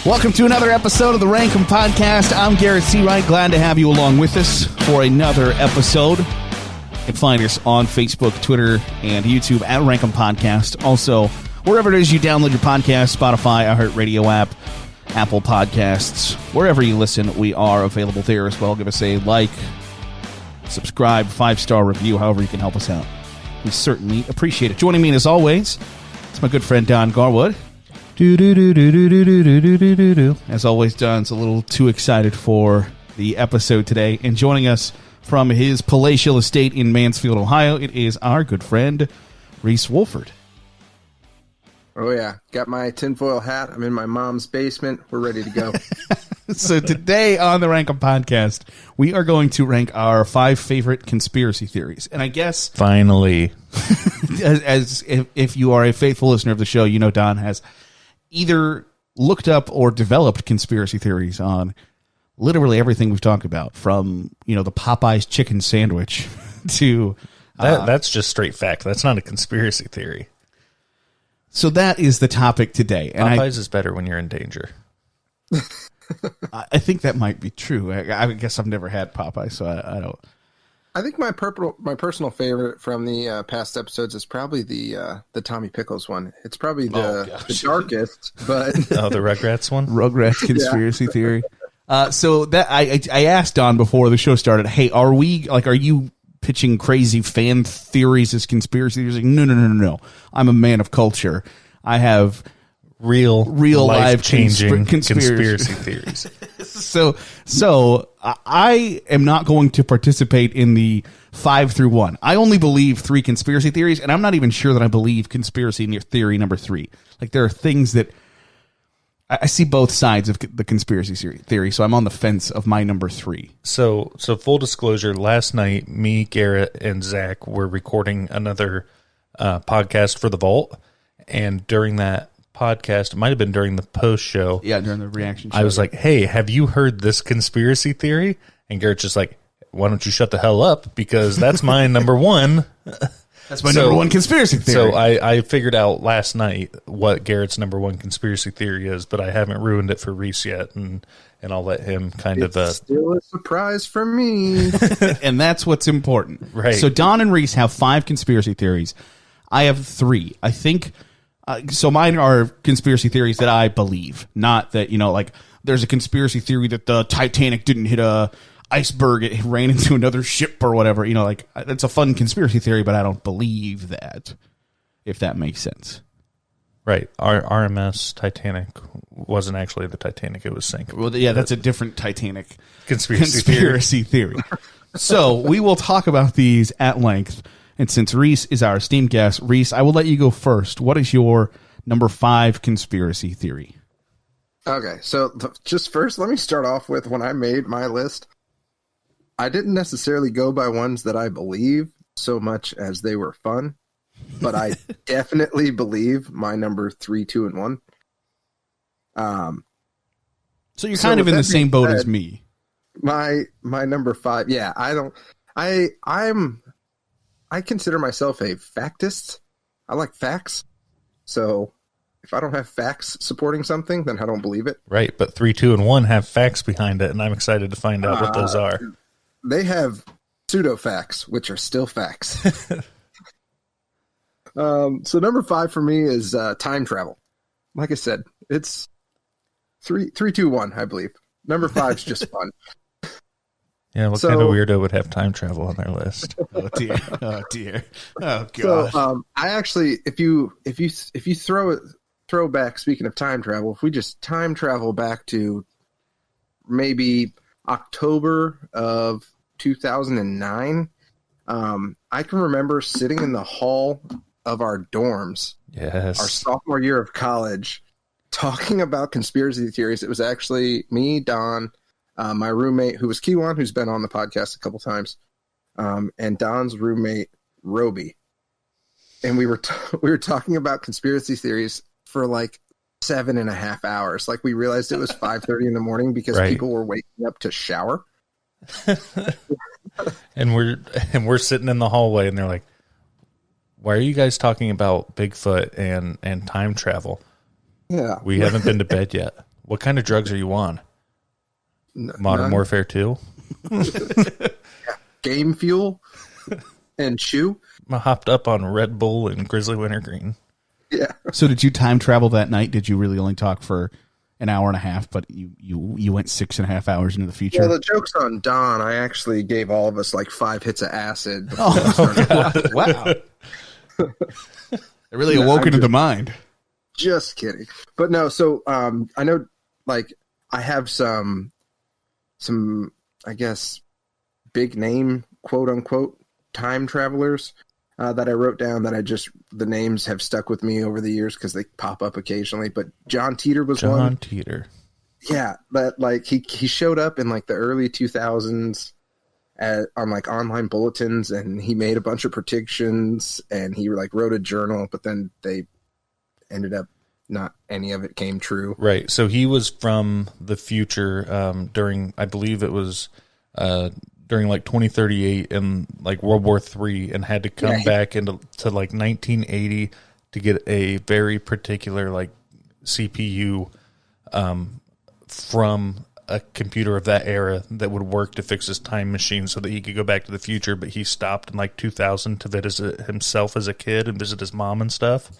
Welcome to another episode of the Rankum Podcast. I'm Garrett Seawright. Glad to have you along with us for another episode. You can find us on Facebook, Twitter, and YouTube at Rankum Podcast. Also, wherever it is you download your podcast, Spotify, iHeartRadio app, Apple Podcasts, wherever you listen, we are available there as well. Give us a like, subscribe, 5-star review, however you can help us out. We certainly appreciate it. Joining me, as always, it's my good friend Don Garwood. As always, Don's a little too excited for the episode today. And joining us from his palatial estate in Mansfield, Ohio, it is our good friend, Reece Wolford. Oh, yeah. Got my tinfoil hat. I'm in my mom's basement. We're ready to go. So today on the Rankum Podcast, we are going to rank our 5 favorite conspiracy theories. And I guess... Finally. if you are a faithful listener of the show, you know Don has either looked up or developed conspiracy theories on literally everything we've talked about, from, the Popeye's chicken sandwich to... That's just straight fact. That's not a conspiracy theory. So that is the topic today. And Popeyes is better when you're in danger. I think that might be true. I guess I've never had Popeye, so I don't... I think my personal favorite from the past episodes is probably the Tommy Pickles one. It's probably the darkest, but the Rugrats one, Rugrats conspiracy theory. So that I asked Don before the show started, hey, are you pitching crazy fan theories as conspiracy theories? Like, no. I'm a man of culture. I have real life-changing conspiracy theories. So I am not going to participate in the 5 through 1. I only believe 3 conspiracy theories, and I'm not even sure that I believe conspiracy theory number 3. Like, there are things that I see both sides of the conspiracy theory, so I'm on the fence of my number 3. So full disclosure, last night, me, Garrett, and Zach were recording another podcast for The Vault, and during that podcast, it might have been during the post show. Yeah, during the reaction show. I was like, hey, have you heard this conspiracy theory? And Garrett's just like, why don't you shut the hell up? Because that's my number 1. That's my number 1 conspiracy theory. So I figured out last night what Garrett's number 1 conspiracy theory is, but I haven't ruined it for Reece yet, and I'll let him it's still a surprise for me. And that's what's important. Right. So Don and Reece have 5 conspiracy theories. I have 3. I think... so mine are conspiracy theories that I believe, not that, there's a conspiracy theory that the Titanic didn't hit a iceberg, it ran into another ship or whatever. That's a fun conspiracy theory, but I don't believe that, if that makes sense. Right. Our RMS Titanic wasn't actually the Titanic, it was sinking. Well, yeah, that's a different Titanic conspiracy theory. So we will talk about these at length. And since Reece is our esteemed guest, Reece, I will let you go first. What is your number 5 conspiracy theory? Okay, so just first, let me start off with, when I made my list, I didn't necessarily go by ones that I believe so much as they were fun, but I definitely believe my number 3, 2, and 1. So you're kind of in the same boat as me. My number 5, yeah, I consider myself a factist. I like facts. So if I don't have facts supporting something, then I don't believe it. Right, but 3, 2, and 1 have facts behind it, and I'm excited to find out what those are. They have pseudo-facts, which are still facts. So number 5 for me is time travel. Like I said, it's 3, 2, 1, I believe. Number 5 is just fun. Yeah, what kind of weirdo would have time travel on their list? Oh dear! Oh dear! Oh god! So, I actually, if you throw back, speaking of time travel, if we just time travel back to maybe October of 2009, I can remember sitting in the hall of our dorms, our sophomore year of college, talking about conspiracy theories. It was actually me, Don, my roommate, who was Kiwan, who's been on the podcast a couple times, and Don's roommate, Roby. And we were talking about conspiracy theories for like 7.5 hours. Like, we realized it was 5:30 in the morning because people were waking up to shower. and we're sitting in the hallway, and they're like, "Why are you guys talking about Bigfoot and time travel?" Yeah, we haven't been to bed yet. What kind of drugs are you on? Modern None. Warfare 2? Game fuel and chew. I hopped up on Red Bull and Grizzly Wintergreen. Yeah. So did you time travel that night? Did you really only talk for an hour and a half, but you went 6.5 hours into the future? Well, the joke's on Don. I actually gave all of us like 5 hits of acid. Wow. It really awoke into the mind. Just kidding. But no, so I know, like, I have some, I guess, big name, quote unquote, time travelers that I wrote down that the names have stuck with me over the years because they pop up occasionally. But John Teeter was one. John Teeter. Yeah, but like he showed up in like the early 2000s on like online bulletins, and he made a bunch of predictions, and he like wrote a journal, but then they ended up not any of it came true. Right. So he was from the future during, I believe it was during like 2038 and like World War III, and had to come back to like 1980 to get a very particular like CPU from a computer of that era that would work to fix his time machine so that he could go back to the future. But he stopped in like 2000 to visit himself as a kid and visit his mom and stuff.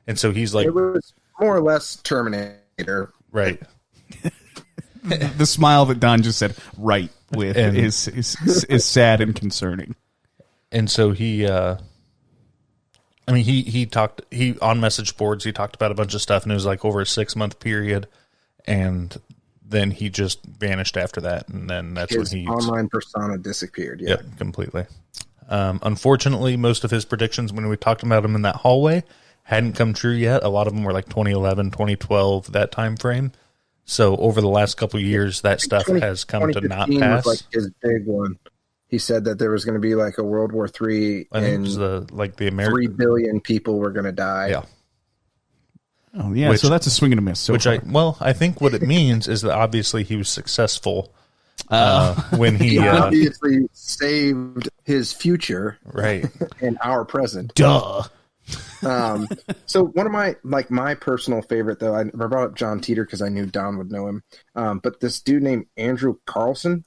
And so he's like, it was more or less Terminator. Right. The smile that Don just said right with is sad and concerning. And so he talked on message boards, he talked about a bunch of stuff, and it was like over a 6-month period, and then he just vanished after that, and then that's His when online persona disappeared. Yeah, completely. Unfortunately, most of his predictions when we talked about him in that hallway hadn't come true yet. A lot of them were like 2011, 2012, that time frame. So over the last couple of years, that stuff has come to not pass. Was like his big one. He said that there was going to be like a World War III, I think and it was the American 3 billion people were going to die. Yeah. Oh yeah, so that's a swing and a miss. I think what it means is that obviously he was successful when he obviously saved his future, right, and our present. Duh. So one of my personal favorite, though, I brought up John Teeter because I knew Don would know him. But this dude named Andrew Carlson,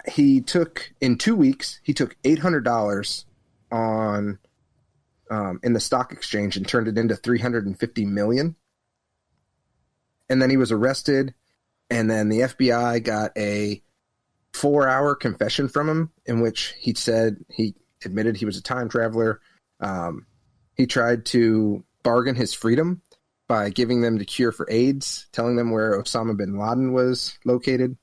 he took in 2 weeks, he took $800 on in the stock exchange and turned it into $350 million. And then he was arrested, and then the FBI got a 4-hour confession from him in which he said he admitted he was a time traveler. He tried to bargain his freedom by giving them the cure for AIDS, telling them where Osama bin Laden was located.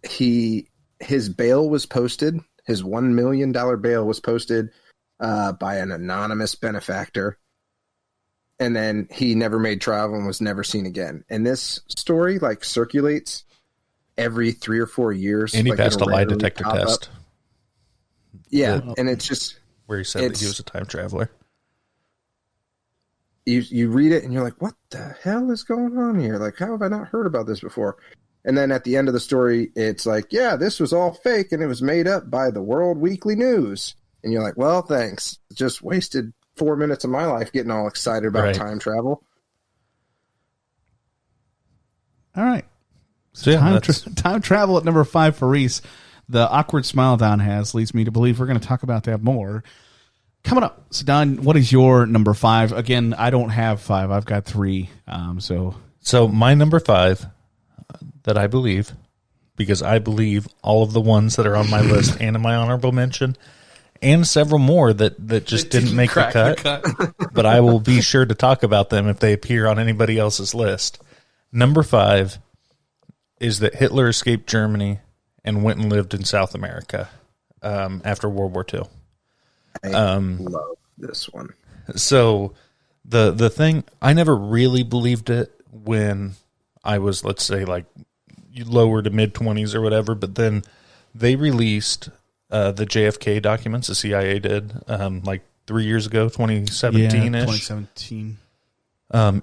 His bail was posted. His $1 million bail was posted by an anonymous benefactor. And then he never made trial and was never seen again. And this story like circulates every 3 or 4 years. And he like, passed a lie detector test. Yeah, and it's just where he said that he was a time traveler. You read it and you're like, what the hell is going on here? Like, how have I not heard about this before? And then at the end of the story, it's like, yeah, this was all fake and it was made up by the World Weekly News. And you're like, well, thanks. Just wasted 4 minutes of my life getting all excited about time travel. All right. So yeah, time travel at number 5 for Reece. The awkward smile Don has leads me to believe we're going to talk about that more. Coming up. So, Don, what is your number 5? Again, I don't have 5. I've got 3. So my number 5 that I believe, because I believe all of the ones that are on my list and in my honorable mention, and several more that just didn't make the cut. But I will be sure to talk about them if they appear on anybody else's list. Number 5 is that Hitler escaped Germany and went and lived in South America after World War II. I love this one. So the thing, I never really believed it when I was, let's say, like lower to mid-20s or whatever, but then they released the JFK documents, the CIA did, like 3 years ago, 2017-ish. Yeah, 2017.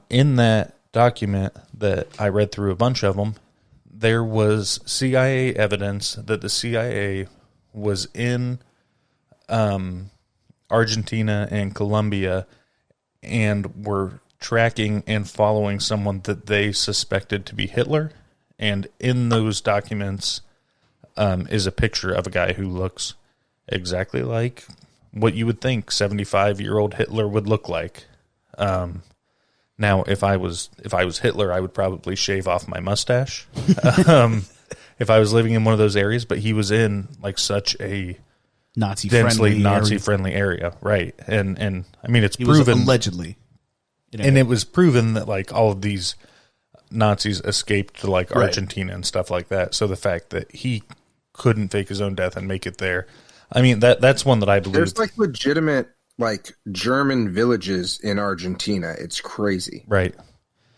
In that document that I read through a bunch of them, there was CIA evidence that the CIA was in Argentina and Colombia and were tracking and following someone that they suspected to be Hitler. And in those documents is a picture of a guy who looks exactly like what you would think 75-year-old Hitler would look like. Now, if I was Hitler, I would probably shave off my mustache. If I was living in one of those areas, but he was in like such a densely Nazi-friendly area, right? And I mean, it's proven allegedly, and it was proven that like all of these Nazis escaped to like Argentina and stuff like that. So the fact that he couldn't fake his own death and make it there, I mean, that's one that I believe. There's like legitimate like German villages in Argentina. It's crazy, right?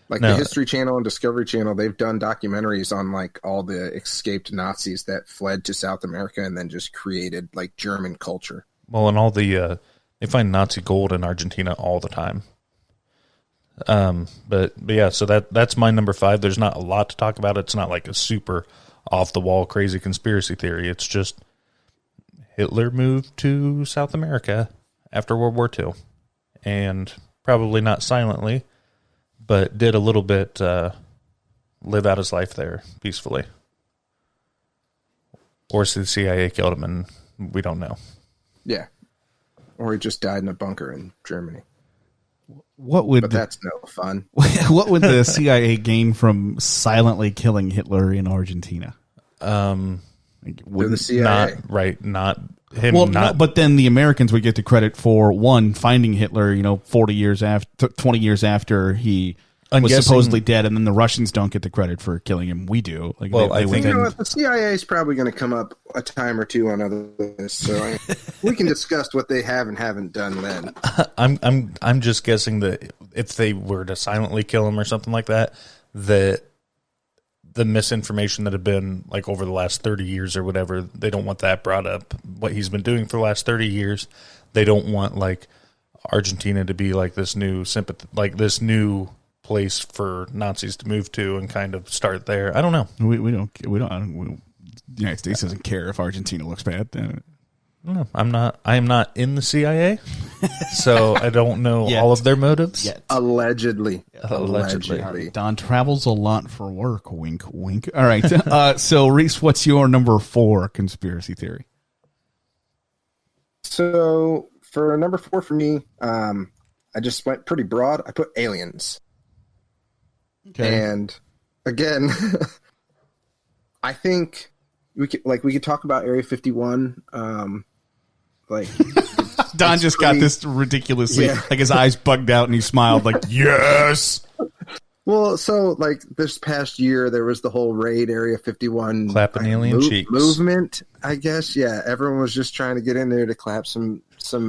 Like the History Channel and Discovery Channel, they've done documentaries on like all the escaped Nazis that fled to South America and then just created like German culture. Well, and all the they find Nazi gold in Argentina all the time. But yeah, so that's my number 5. There's not a lot to talk about. It's not like a super off the wall crazy conspiracy theory. It's just Hitler moved to South America after World War II, and probably not silently, but did a little bit live out his life there peacefully. Or the CIA killed him, and we don't know. Yeah. Or he just died in a bunker in Germany. But that's no fun. What would the CIA gain from silently killing Hitler in Argentina? The CIA. Not him. Well, no, but then the Americans would get the credit for one finding Hitler, 20 years after he was supposedly dead, and then the Russians don't get the credit for killing him. We do. Like, well, I think the CIA is probably going to come up a time or two on other lists, so we can discuss what they have and haven't done then. I'm just guessing that if they were to silently kill him or something like that, that the misinformation that had been like over the last 30 years or whatever, they don't want that brought up. What he's been doing for the last 30 years, they don't want like Argentina to be like this new this new place for Nazis to move to and kind of start there. I don't know. The United States doesn't care if Argentina looks bad. No, I am not in the CIA, so I don't know all of their motives. Yet. Allegedly. Don travels a lot for work. Wink, wink. All right. So, Reece, what's your number 4 conspiracy theory? So, for number 4 for me, I just went pretty broad. I put aliens. Okay. And again, I think we could talk about Area 51. Don just got this ridiculously, like his eyes bugged out and he smiled like, yes. Well, so like this past year, there was the whole raid Area 51 clapping alien cheeks movement, I guess. Yeah. Everyone was just trying to get in there to clap some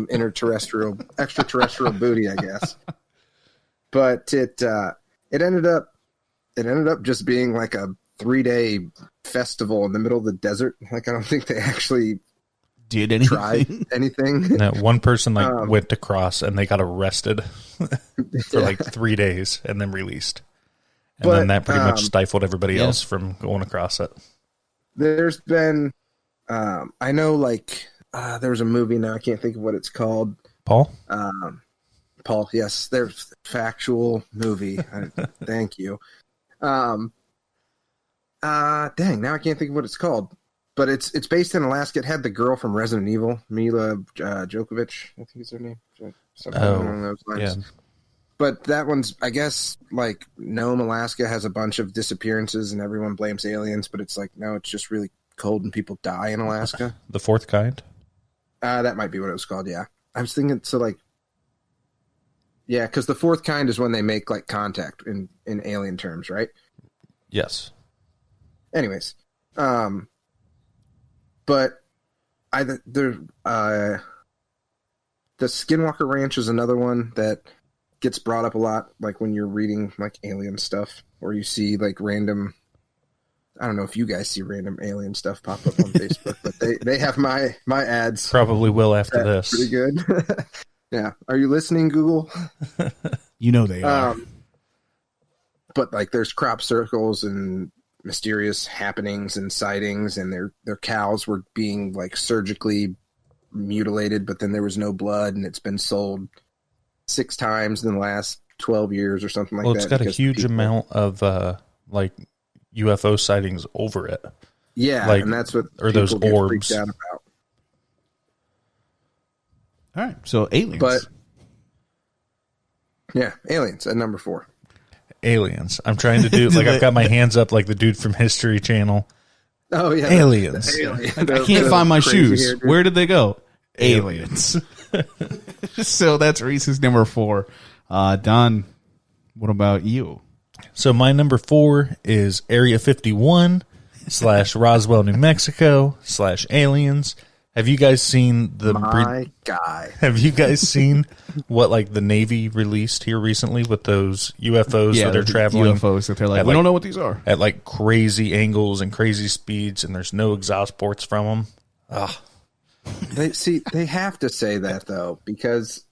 extraterrestrial booty, I guess. But it ended up just being like a 3-day festival in the middle of the desert. Like, I don't think they actually did anything. Tried anything. No, one person went to cross and they got arrested for like 3 days and then released. And then that pretty much stifled everybody else from going across it. There's been, I know there was a movie now, I can't think of what it's called. Paul, yes, there's factual movie. Thank you. Dang, now I can't think of what it's called. But it's based in Alaska. It had the girl from Resident Evil, Mila Djokovic, I think is her name. Something along those lines. Yeah. But that one's, I guess, like Nome, Alaska has a bunch of disappearances and everyone blames aliens, but it's like, no, it's just really cold and people die in Alaska. The Fourth Kind? That might be what it was called, yeah. I was thinking, yeah, because the Fourth Kind is when they make like contact in alien terms, right? Yes. Anyways, but the Skinwalker Ranch is another one that gets brought up a lot, like when you're reading like alien stuff, or you see like random. I don't know if you guys see random alien stuff pop up on Facebook, but they have my ads. Probably will after this. Pretty good. Yeah. Are you listening, Google? You know they are. But like there's crop circles and mysterious happenings and sightings, and their cows were being like surgically mutilated, but then there was no blood, and it's been sold 6 times in the last 12 years or something like that. Well, it's got a because huge people- amount of like UFO sightings over it. Yeah, like, and that's what or those people get orbs. freaked out about. All right, so aliens. But yeah, aliens at number 4. Aliens. I'm trying to do like I've got my hands up like the dude from History Channel. Oh yeah, Aliens. I can't find my shoes. Where did they go? Aliens. So that's Reese's number 4. Don, what about you? So my number 4 is Area 51 / Roswell, New Mexico / aliens. Have you guys seen the My guy. Have you guys seen what like the Navy released here recently with those UFOs that are traveling? UFOs that they're like, at, we don't know what these are. At like crazy angles and crazy speeds, and there's no exhaust ports from them. Ah, They have to say that though, because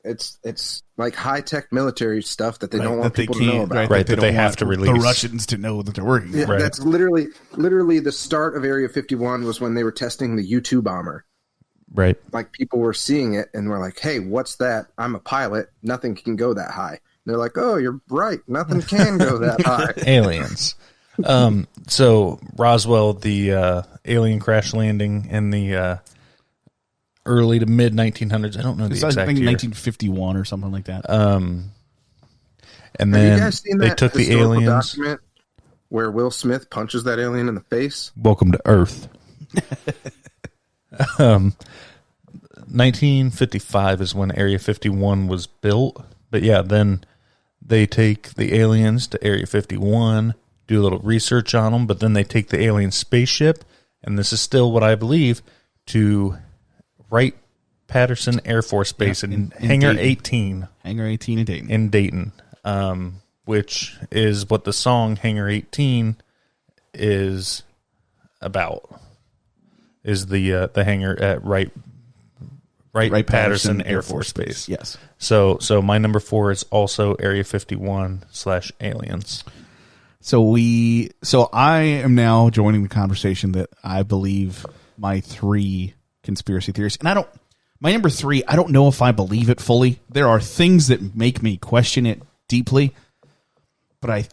it's like high tech military stuff that they don't want people to know about. Right, that they don't have want to release. the Russians to know that they're working. Yeah, Right. that's literally the start of Area 51 was when they were testing the U-2 bomber. right. Like people were seeing it and were like, "Hey, what's that? I'm a pilot. Nothing can go that high." And they're like, "Oh, you're right. Nothing can go that high." Aliens. So Roswell, the alien crash landing in the early to mid 1900s. I don't know the It's I exact think year. 1951 or something like that. And Have then you guys seen they that took the historical aliens. document where Will Smith punches that alien in the face? Welcome to Earth. 1955 is when Area 51 was built. But yeah, then they take the aliens to Area 51, do a little research on them, but then they take the alien spaceship, and this is still what I believe, to Wright-Patterson Air Force Base in Hangar Dayton. 18 Hangar 18 in Dayton. in Dayton, which is what the song Hangar 18 is about. Is the hangar at Wright-Patterson Air Force Base. Yes. So my number 4 is also Area 51 / aliens. So I am now joining the conversation that I believe my 3 conspiracy theories, and my number 3, I don't know if I believe it fully. There are things that make me question it deeply, but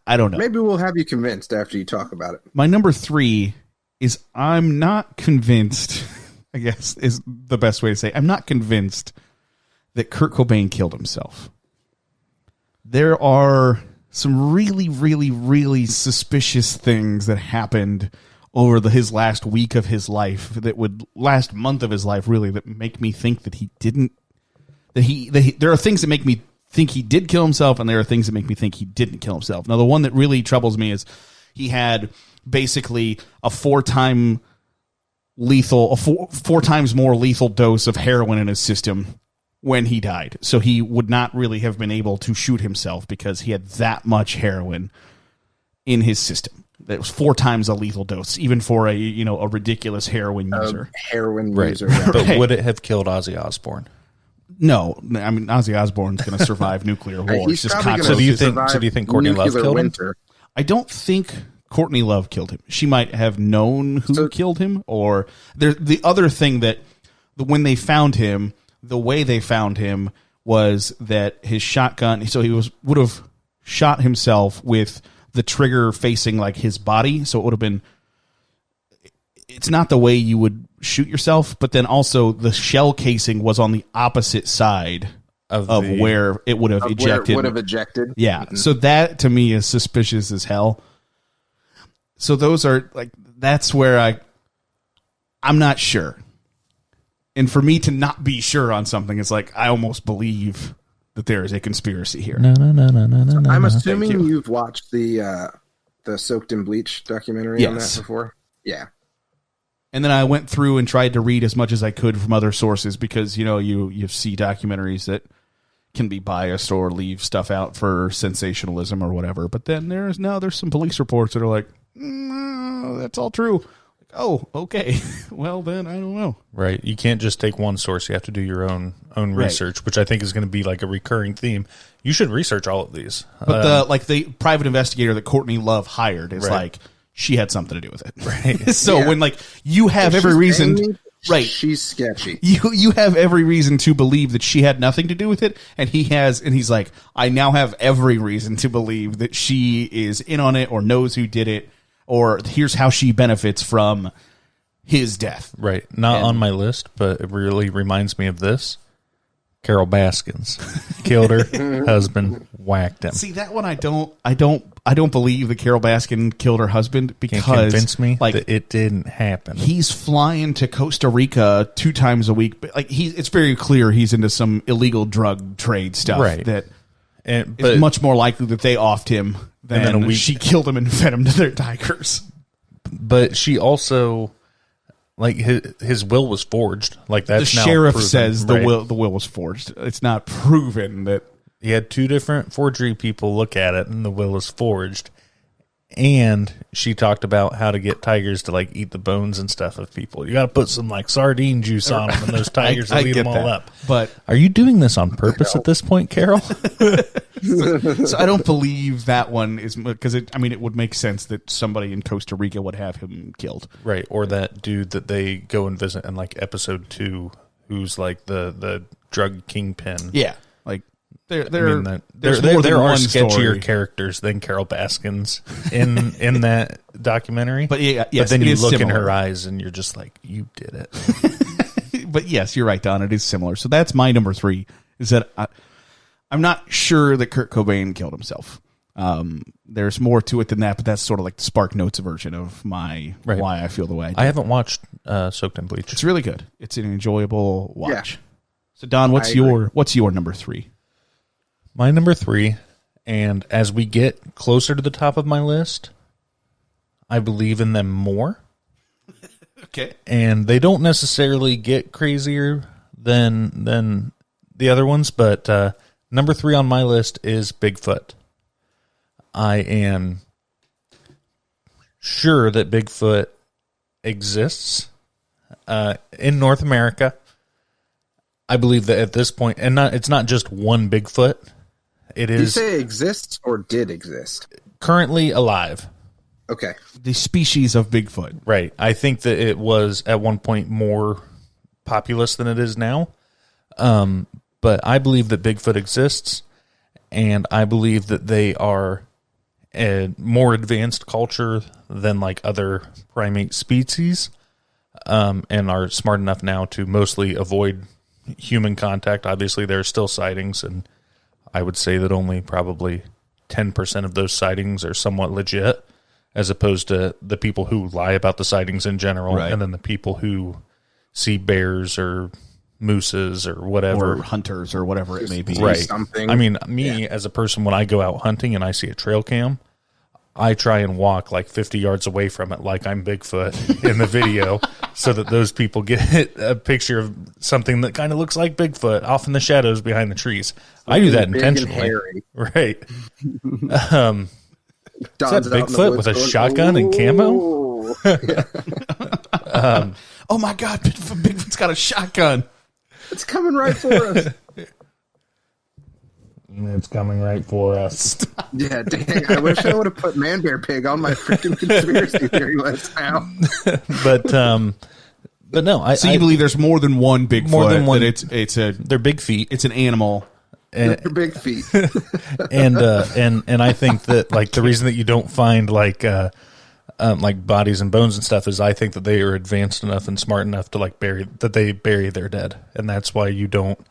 I don't know. Maybe we'll have you convinced after you talk about it. My number 3 is I'm not convinced, I guess is the best way to say it. I'm not convinced that Kurt Cobain killed himself. There are some really, really, really suspicious things that happened over his last week of his life, last month of his life, really, that make me think that he didn't. There are things that make me think he did kill himself, and there are things that make me think he didn't kill himself. Now, the one that really troubles me is he had basically a 4 times more lethal dose of heroin in his system when he died. So he would not really have been able to shoot himself because he had that much heroin in his system. That was 4 times a lethal dose, even for a ridiculous heroin user. Heroin Right. user. Yeah. But would it have killed Ozzy Osbourne? No, I mean Ozzy Osbourne's going to survive nuclear war. He's It's just probably constant. gonna So do you think Courtney Love nuclear killed him? winter. I don't think Courtney Love killed him. She might have known who killed him, or the other thing that when they found him, the way they found him was that his shotgun. So he would have shot himself with the trigger facing like his body. So it would have been. It's not the way you would shoot yourself, but then also the shell casing was on the opposite side of where it would have ejected. Would have ejected. Yeah. So that to me is suspicious as hell. So those are that's where I'm not sure. And for me to not be sure on something, it's like I almost believe that there is a conspiracy here. No. I'm assuming you've watched the Soaked in Bleach documentary on that before. Yeah. And then I went through and tried to read as much as I could from other sources because you see documentaries that can be biased or leave stuff out for sensationalism or whatever. But then there's some police reports that are like, no, that's all true. Oh, okay. Well, then I don't know. Right. You can't just take one source. You have to do your own research, which I think is going to be like a recurring theme. You should research all of these. But the private investigator that Courtney Love hired is Right. like, she had something to do with it. Right. So when you have every reason, Right. She's sketchy. You have every reason to believe that she had nothing to do with it, and he's like, I now have every reason to believe that she is in on it or knows who did it, or here's how she benefits from his death. Right. Not on my list, but it really reminds me of this. Carol Baskins killed her husband, whacked him. See, that one I don't believe that Carol Baskin killed her husband because Can't convince me that it didn't happen. He's flying to Costa Rica 2 times a week, but it's very clear he's into some illegal drug trade stuff. Right. But it's much more likely that they offed him than she killed him and fed him to their tigers. But she also, like, his will was forged. Like, that's the now sheriff proven. says Right. the will was forged. It's not proven that He had 2 different forgery people look at it, and the will is forged. And she talked about how to get tigers to, like, eat the bones and stuff of people. You got to put some, like, sardine juice on them, and those tigers will eat them all up. But are you doing this on purpose at this point, Carol? so I don't believe that one is because it would make sense that somebody in Costa Rica would have him killed. Right. Or that dude that they go and visit in, like, episode 2, who's, like, the drug kingpin. Yeah. Like, there are sketchier story. characters than Carol Baskins in that documentary. But yes, but then it you is look in similar. her eyes and you're just like, you did it. But yes, you're right, Don. It is similar. So that's my number 3. Is that I'm not sure that Kurt Cobain killed himself. There's more to it than that, but that's sort of like the Spark Notes version of why I feel the way I do. I haven't watched Soaked in Bleach. It's really good. It's an enjoyable watch. Yeah. So Don, what's your number 3? My number 3, and as we get closer to the top of my list, I believe in them more. Okay. And they don't necessarily get crazier than the other ones, but number 3 on my list is Bigfoot. I am sure that Bigfoot exists in North America. I believe that at this point, and it's not just one Bigfoot. It is. Did you say exists or did exist? Currently alive. Okay. The species of Bigfoot. Right. I think that it was at one point more populous than it is now. But I believe that Bigfoot exists, and I believe that they are a more advanced culture than like other primate species, and are smart enough now to mostly avoid human contact. Obviously, there are still sightings, and I would say that only probably 10% of those sightings are somewhat legit, as opposed to the people who lie about the sightings in general, right. And then the people who see bears or mooses or whatever. Or hunters or whatever it may be. Right. Something. I mean, me as a person, when I go out hunting and I see a trail cam, I try and walk like 50 yards away from it like I'm Bigfoot in the video so that those people get a picture of something that kind of looks like Bigfoot off in the shadows behind the trees. I do that Big intentionally. and hairy. Right. Don's Is that out in the Bigfoot woods with a going, shotgun and camo? "Ooh." Oh my God, Bigfoot's got a shotgun. It's coming right for us. It's coming right for us. Yeah, dang. I wish I would have put Man Bear Pig on my freaking conspiracy theory list now. But no, So you believe there's more than one Bigfoot? More than one. That they're big feet. it's an animal. They're big feet. and I think that like the reason that you don't find like bodies and bones and stuff is I think that they are advanced enough and smart enough to like bury their dead, and that's why you don't.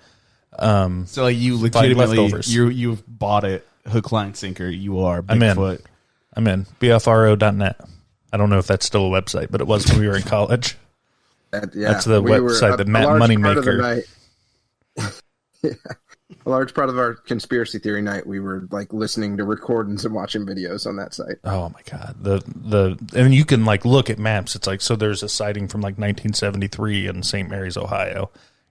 So like you legitimately leftovers. you've bought it hook, line, sinker. You are Bigfoot. I'm in bfro.net. I don't know if that's still a website, but it was when we were in college. That's the website that Matt Moneymaker. A large part of our conspiracy theory night, we were like listening to recordings and watching videos on that site. Oh my God. And you can like look at maps. It's like, so there's a sighting from like 1973 in St. Mary's, Ohio.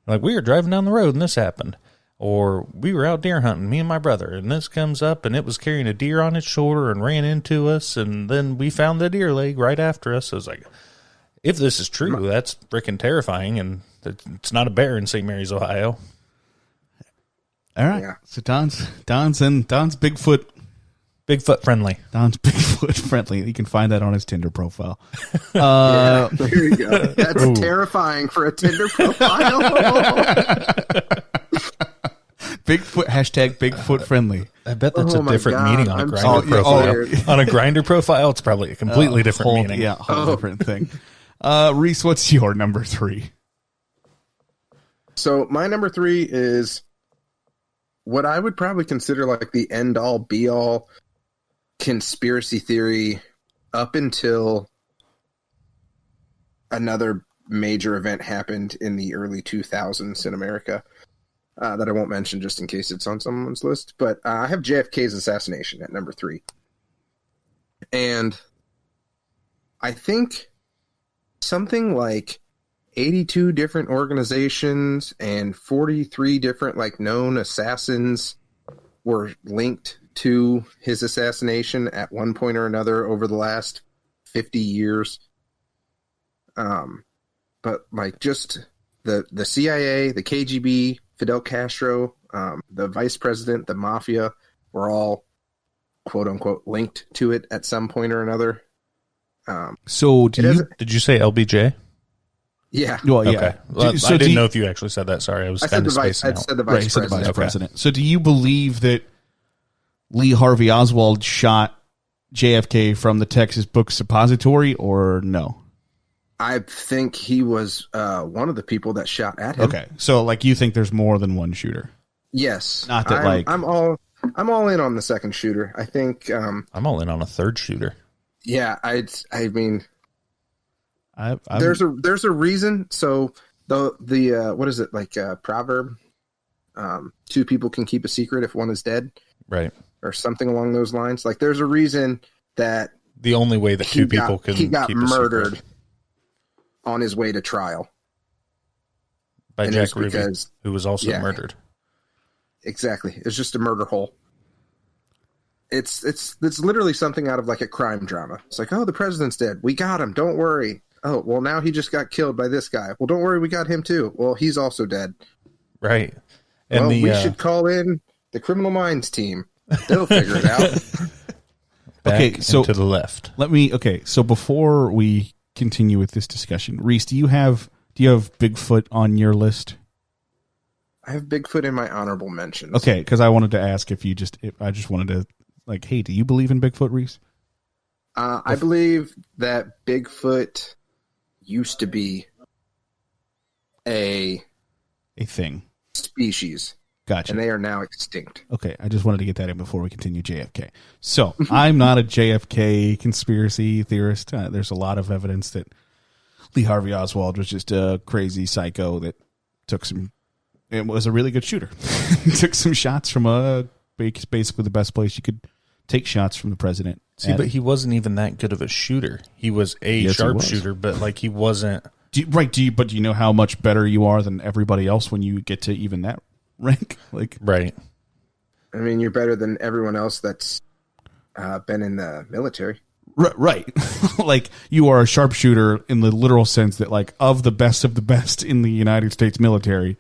Like we were driving down the road and this happened. Or we were out deer hunting, me and my brother, and this comes up and it was carrying a deer on its shoulder and ran into us. And then we found the deer leg right after us. So it's like, if this is true, that's freaking terrifying. And it's not a bear in St. Mary's, Ohio. All right. Yeah. So Don's Bigfoot Bigfoot friendly. Don's Bigfoot friendly. You can find that on his Tinder profile. Yeah, there you go. That's terrifying for a Tinder profile. Bigfoot hashtag Bigfoot friendly. I bet that's a different meaning on a Grindr so profile. scared. On a Grindr profile, it's probably a completely different meaning. Yeah, whole different thing. Reese, what's your number 3? So my number 3 is what I would probably consider like the end all be all conspiracy theory up until another major event happened in the early 2000s in America that I won't mention just in case it's on someone's list. But I have JFK's assassination at number 3. And I think something like 82 different organizations and 43 different like known assassins were linked to his assassination at one point or another over the last 50 years. But like just the CIA, the KGB, Fidel Castro, the vice president, the mafia were all quote unquote linked to it at some point or another. So did you say LBJ? Yeah. Well, yeah. Okay. Well, So I didn't know if you actually said that. Sorry, I was kind of spacing out. I said the vice Right, president. the vice president. So do you believe that Lee Harvey Oswald shot JFK from the Texas Book Suppository, or no? I think he was one of the people that shot at him. Okay, so like you think there's more than one shooter? Yes. Not that I'm all in on the second shooter. I think I'm all in on a third shooter. yeah, I mean I'm, there's a reason. So the what is it, like proverb? 2 people can keep a secret if one is dead. Right. Or something along those lines. Like there's a reason that The only way that two people can he got keep murdered a secret. On his way to trial By and Jack it was Ruby, because- who was also yeah. murdered. Exactly. It's just a murder hole. It's literally something out of like a crime drama. It's like, oh, the president's dead. We got him. Don't worry. Oh, well, now he just got killed by this guy. Well, don't worry. We got him too. Well, he's also dead. Right. And Well, we should call in the Criminal Minds team. They'll figure it out. back so and to the left. So before we continue with this discussion, Reese, do you have Bigfoot on your list? I have Bigfoot in my honorable mentions. Okay, because I wanted to ask if I just wanted to like, hey, do you believe in Bigfoot, Reese? I believe that Bigfoot used to be a thing. species. Gotcha. And they are now extinct. Okay, I just wanted to get that in before we continue JFK. So I'm not a JFK conspiracy theorist. There's a lot of evidence that Lee Harvey Oswald was just a crazy psycho that it was a really good shooter. Took some shots from basically the best place you could take shots from the president. See, but he wasn't even that good of a shooter. He was sharpshooter, but like he wasn't. Do you know how much better you are than everybody else when you get to even that rank? Like, right. I mean, you're better than everyone else that's been in the military. Right. Like, you are a sharpshooter in the literal sense that, like, of the best in the United States military,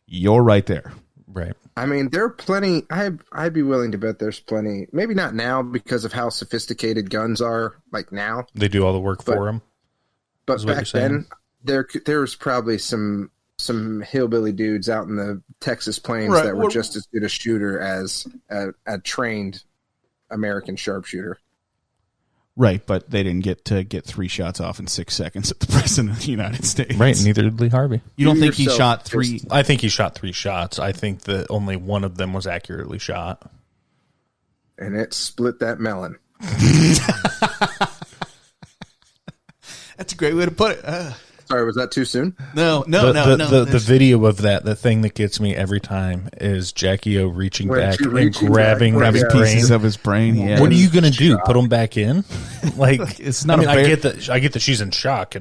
you're right there. Right. I mean, there are plenty. I'd be willing to bet there's plenty. Maybe not now because of how sophisticated guns are. Like now, They do all the work for him. but back then, there was probably some hillbilly dudes out in the Texas plains that were just as good a shooter as a trained American sharpshooter. Right, but they didn't get 3 shots off in 6 seconds at the president of the United States. Right, neither did Lee Harvey. You don't think he shot 3? I think he shot 3 shots. I think that only one of them was accurately shot. And it split that melon. That's a great way to put it. Sorry, was that too soon? No. The video of that, the thing that gets me every time is Jackie O reaching back and grabbing pieces of his brain. Yeah. What are you going to do? Put them back in? Like, it's not. I get that she's in shock,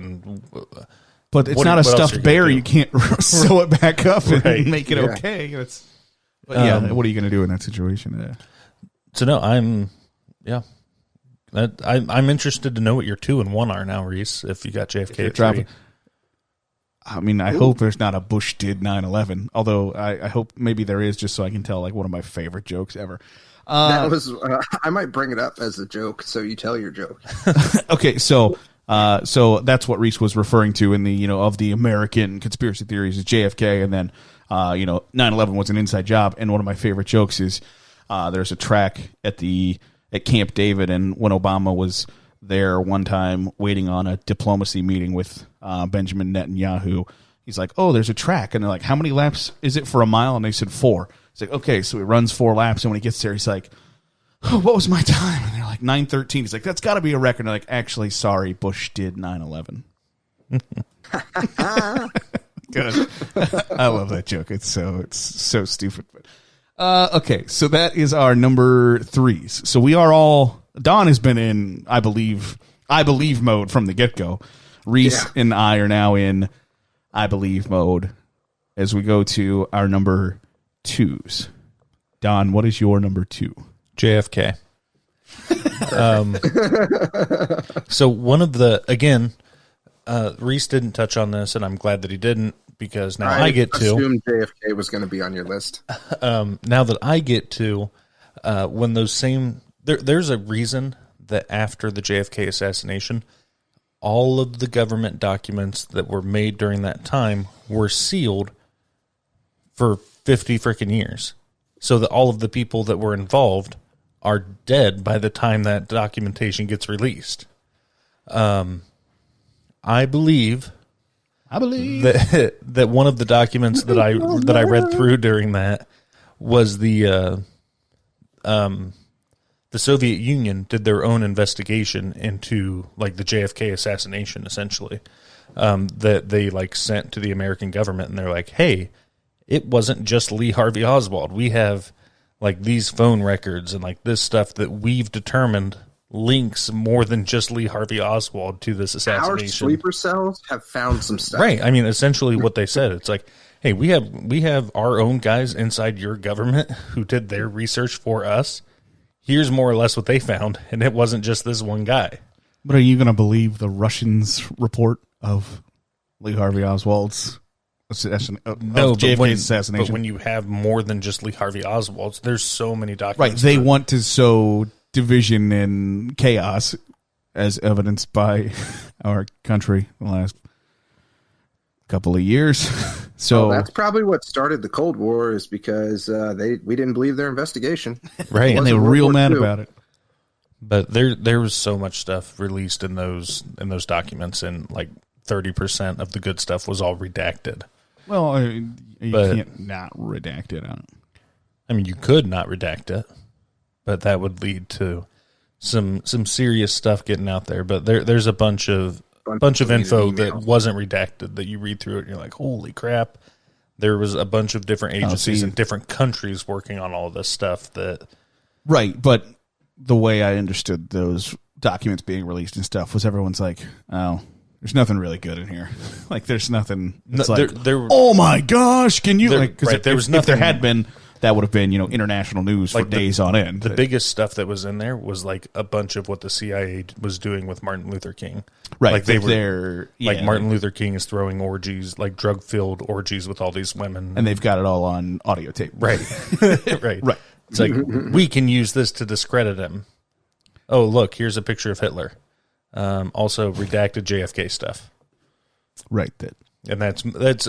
but it's not a stuffed bear. You can't sew it back up and make it okay. What are you going to do in that situation? So no, I'm interested to know what your 2 and 1 are now, Reese. If you got JFK at 3. I mean, I hope there's not a Bush did 9/11. Although I hope maybe there is, just so I can tell like one of my favorite jokes ever. That was I might bring it up as a joke, so you tell your joke. Okay, so that's what Reece was referring to in the of the American conspiracy theories is JFK, and then 9/11 was an inside job. And one of my favorite jokes is there's a track at Camp David, and when Obama was there one time waiting on a diplomacy meeting with Benjamin Netanyahu, he's like, "Oh, there's a track," and they're like, "How many laps is it for a mile?" And they said 4. He's like, "Okay," so he runs 4 laps, and when he gets there, he's like, "Oh, what was my time?" And they're like 9:13. He's like, "That's got to be a record." And they're like, "Actually, sorry, Bush did 9/11." Good. I love that joke. It's so stupid. But okay, so that is our number 3s. So we are all. Don has been in, I believe mode from the get-go. Reece and I are now in I believe mode as we go to our number 2s. Don, what is your number 2? JFK. So one of the, again, Reece didn't touch on this, and I'm glad that he didn't, because now I get to. I assumed JFK was going to be on your list. Now that I get to, when those same, there's a reason that after the JFK assassination, all of the government documents that were made during that time were sealed for 50 freaking years. So that all of the people that were involved are dead by the time that documentation gets released. I believe that one of the documents that I read through during that was the Soviet Union did their own investigation into like the JFK assassination, essentially, that they like sent to the American government, and they're like, "Hey, it wasn't just Lee Harvey Oswald. We have like these phone records and like this stuff that we've determined links more than just Lee Harvey Oswald to this assassination. Our sleeper cells have found some stuff." Right. I mean, essentially what they said, it's like, "Hey, we have our own guys inside your government who did their research for us. Here's more or less what they found, and it wasn't just this one guy." But are you going to believe the Russians' report of Lee Harvey Oswald's assassination? JFK's assassination. But when you have more than just Lee Harvey Oswald's, there's so many documents. Right. They want to sow division and chaos, as evidenced by our country in the last couple of years. So that's probably what started the Cold War, is because we didn't believe their investigation. Right. And they were real mad about it. But there was so much stuff released in those documents, and like 30% of the good stuff was all redacted. Well, you can't not redact it. I mean, you could not redact it, but that would lead to some serious stuff getting out there. But there's a bunch of info that wasn't redacted that you read through it and you're like, holy crap. There was a bunch of different agencies in different countries working on all this stuff that. Right. But the way I understood those documents being released and stuff was everyone's like, oh, there's nothing really good in here. Like there's nothing. It's oh my gosh. Can you if there had been, that would have been, international news for days on end. The biggest stuff that was in there was like a bunch of what the CIA was doing with Martin Luther King. Right. Like Martin Luther King is throwing orgies, like drug-filled orgies with all these women. And they've got it all on audio tape. Right. Right. It's like, we can use this to discredit him. Oh, look, here's a picture of Hitler. Also redacted JFK stuff. Right. And that's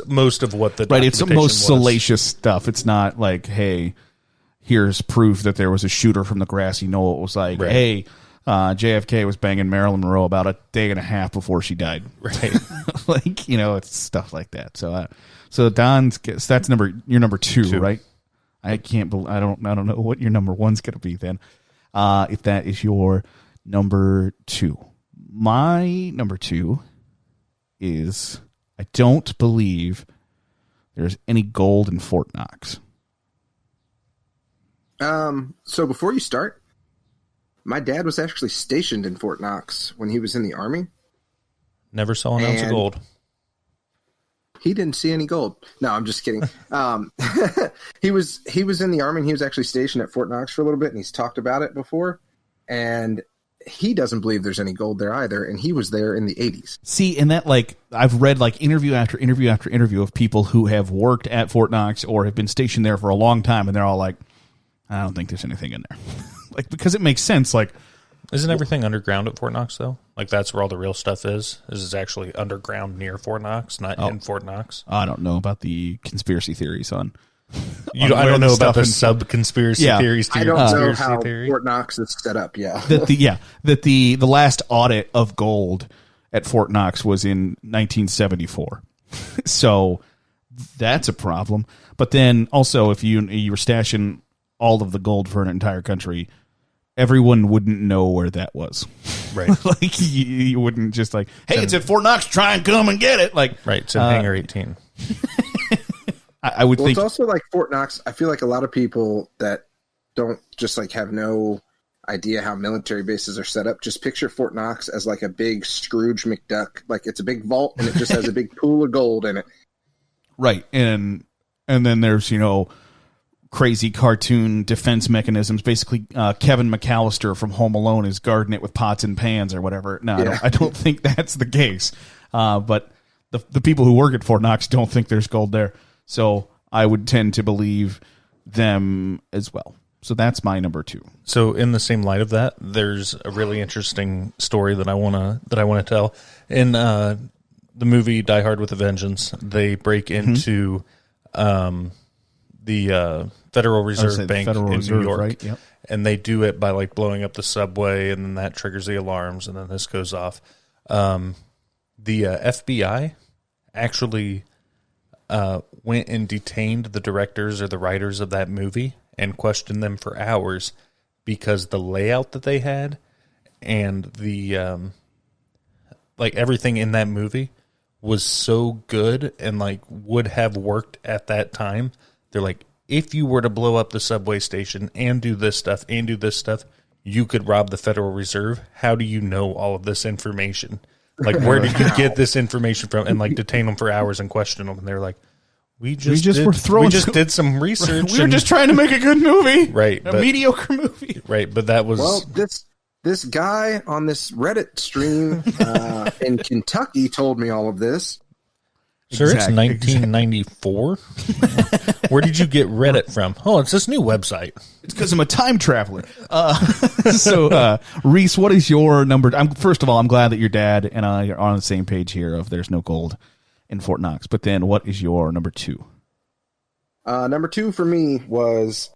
most of what the it's the most salacious stuff. It's not like, hey, here's proof that there was a shooter from the grassy knoll. It was like, hey, JFK was banging Marilyn Monroe about a day and a half before she died. Right. It's stuff like that. So Don's that's your number 2, right? I can't believe I don't know what your number 1's going to be then. If that is your number 2, my number 2 is. I don't believe there's any gold in Fort Knox. So before you start, my dad was actually stationed in Fort Knox when he was in the Army. Never saw an ounce of gold. He didn't see any gold. No, I'm just kidding. He was in the Army, and he was actually stationed at Fort Knox for a little bit, and he's talked about it before. And he doesn't believe there's any gold there either, and he was there in the 80s. See, and that, like, I've read like interview after interview after interview of people who have worked at Fort Knox or have been stationed there for a long time, and they're all like, I don't think there's anything in there. Like, because it makes sense. Like, isn't everything underground at Fort Knox though? Like, that's where all the real stuff is. This is actually underground near Fort Knox, not in Fort Knox. I don't know about the conspiracy theories on. I don't know about the sub conspiracy theories. I don't know how Fort Knox is set up. Yeah, that the last audit of gold at Fort Knox was in 1974, so that's a problem. But then also, if you were stashing all of the gold for an entire country, everyone wouldn't know where that was. Right. Like, you wouldn't just like, hey, it's at Fort Knox, try and come and get it. Like, right, it's in Hangar 18. I would think it's also like Fort Knox. I feel like a lot of people that don't just like have no idea how military bases are set up just picture Fort Knox as like a big Scrooge McDuck. Like, it's a big vault and it just has a big pool of gold in it. Right. And then there's, crazy cartoon defense mechanisms. Basically, Kevin McAllister from Home Alone is guarding it with pots and pans or whatever. No, I don't think that's the case. But the people who work at Fort Knox don't think there's gold there. So I would tend to believe them as well. So that's my number 2. So in the same light of that, there's a really interesting story that I wanna tell. In the movie Die Hard with a Vengeance, they break into the Federal Reserve Bank in New York, right? Yep. And they do it by like blowing up the subway, and then that triggers the alarms, and then this goes off. The FBI actually went and detained the directors or the writers of that movie and questioned them for hours because the layout that they had and the like everything in that movie was so good and like would have worked at that time. They're like, if you were to blow up the subway station and do this stuff, you could rob the Federal Reserve. How do you know all of this information? Like, where did you get this information from? And like detain them for hours and question them. And they're like, we just did some research. We were just trying to make a good movie. Right. A mediocre movie. Right. But that was... Well, this guy on this Reddit stream in Kentucky told me all of this. Sir, it's 1994. Where did you get Reddit from? Oh, it's this new website. It's because I'm a time traveler. So, Reece, what is your number? First of all, I'm glad that your dad and I are on the same page here of there's no gold in Fort Knox. But then what is your number 2? Number 2 for me was,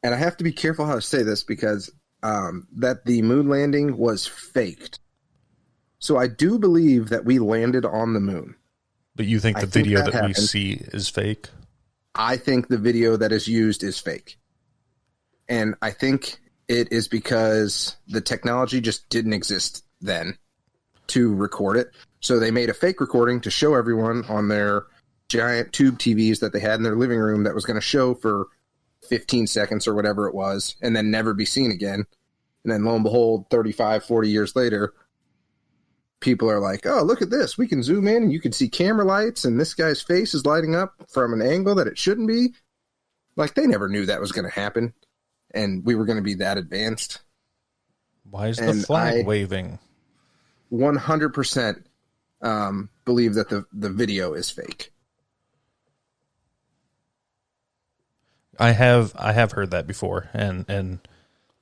and I have to be careful how to say this because that the moon landing was faked. So I do believe that we landed on the moon. But you think the video that we see is fake? I think the video that is used is fake. And I think it is because the technology just didn't exist then to record it. So they made a fake recording to show everyone on their giant tube TVs that they had in their living room that was going to show for 15 seconds or whatever it was, and then never be seen again. And then lo and behold, 35, 40 years later, people are like, oh, look at this. We can zoom in and you can see camera lights and this guy's face is lighting up from an angle that it shouldn't be. Like, they never knew that was going to happen and we were going to be that advanced. Why is the flag waving? 100% believe that the video is fake. I have heard that before, and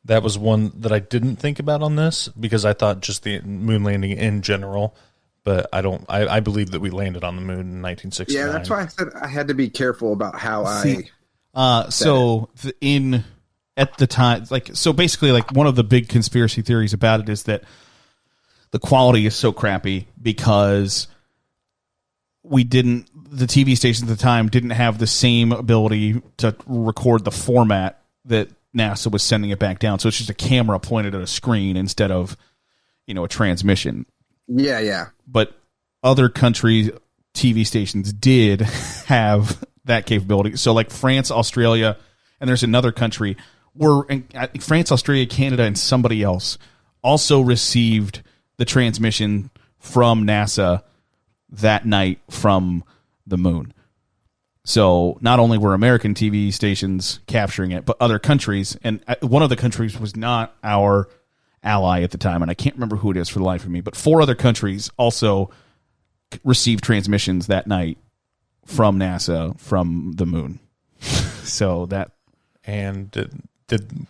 that was one that I didn't think about on this because I thought just the moon landing in general, but I believe that we landed on the moon in 1969. Yeah, that's why I said I had to be careful about how at the time, basically one of the big conspiracy theories about it is that the quality is so crappy because the TV stations at the time didn't have the same ability to record the format that NASA was sending it back down. So it's just a camera pointed at a screen instead of, a transmission. Yeah, yeah. But other countries' TV stations did have that capability. So like France, Australia, and there's another country France, Australia, Canada, and somebody else also received the transmission from NASA that night from the moon. So not only were American TV stations capturing it, but other countries, and one of the countries was not our ally at the time, and I can't remember who it is for the life of me, but 4 other countries also received transmissions that night from NASA from the moon. So that. And